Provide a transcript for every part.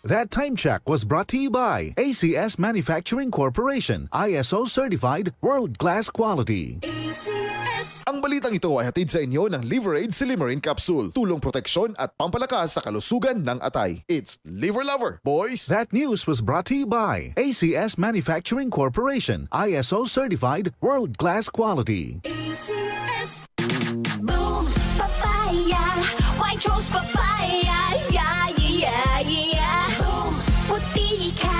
That time check was brought to you by ACS Manufacturing Corporation, ISO certified world-class quality. Ang balitang ito ay hatid sa inyo ng Liver Aid Silimarin Capsule. Tulong proteksyon at pampalakas sa kalusugan ng atay. It's Liver Lover, boys! That news was brought to you by ACS Manufacturing Corporation, ISO certified world-class quality. ACS. Boom, papaya, white rose papaya, yeah, yeah, yeah. Boom, puti ka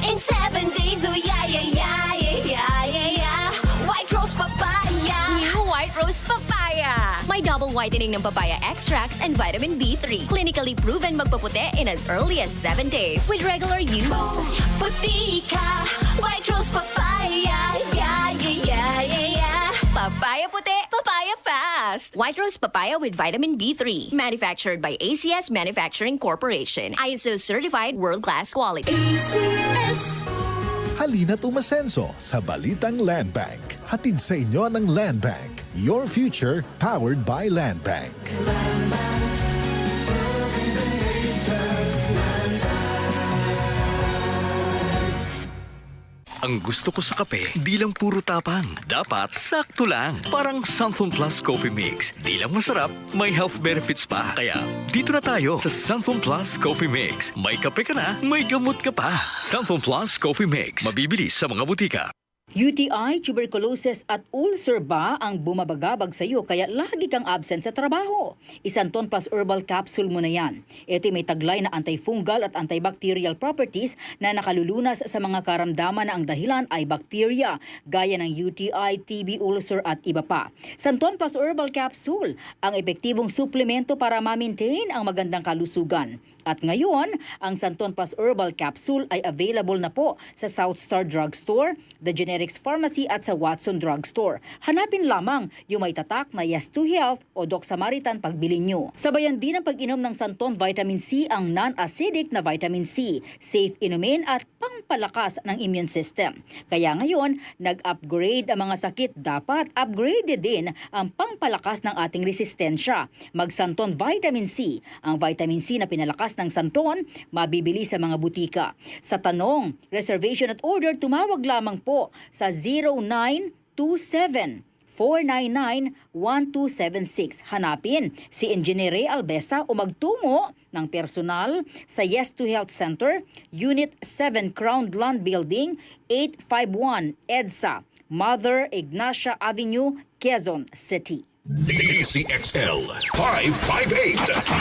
in 7 days, oh yeah, yeah, yeah, yeah, yeah, yeah. White rose papaya. New White Rose Papaya. May double whitening ng papaya extracts and vitamin B3. Clinically proven magpaputi in as early as 7 days with regular use. Boom, puti ka, white rose papaya, yeah, yeah, yeah, yeah, yeah. Papaya puti, papaya fast. White Rose Papaya with vitamin B3. Manufactured by ACS Manufacturing Corporation. ISO certified world-class quality. ACS. Halina't umasenso sa Balitang Land Bank. Hatid sa inyo ng Land Bank. Your future powered by Land Bank. Ang gusto ko sa kape, di lang puro tapang. Dapat sakto lang. Parang Sunflame Plus Coffee Mix. Di lang masarap, may health benefits pa. Kaya, dito na tayo sa Sunflame Plus Coffee Mix. May kape ka na, may gamot ka pa. Sunflame Plus Coffee Mix. Mabibili sa mga butika. UTI, tuberculosis at ulcer ba ang bumabagabag sa iyo kaya lagi kang absent sa trabaho? Isanton Plus Herbal Capsule mo na yan. Ito'y may taglay na antifungal at antibacterial properties na nakalulunas sa mga karamdaman na ang dahilan ay bacteria, gaya ng UTI, TB, ulcer at iba pa. Santon Plus Herbal Capsule, ang epektibong suplemento para ma-maintain ang magandang kalusugan. At ngayon, ang Santon Plus Herbal Capsule ay available na po sa South Star Drugstore, The Generics Pharmacy at sa Watson Drugstore. Hanapin lamang yung may tatak na Yes to Health o Doc Samaritan pagbili nyo. Sabayan din ang pag-inom ng Santon Vitamin C ang non-acidic na vitamin C, safe inumin at pangpalakas ng immune system. Kaya ngayon, nag-upgrade ang mga sakit. Dapat upgraded din ang pangpalakas ng ating resistensya. Mag-Santon Vitamin C. Ang vitamin C na pinalakas ng Santon, mabibili sa mga butika. Sa tanong, reservation at order, tumawag lamang po sa 0927-499-1276. Hanapin si Engineer Ray Albesa o magtungo ng personal sa Yes to Health Center, Unit 7 Crown Land Building, 851 EDSA, Mother Ignacia Avenue, Quezon City. DCXL 558.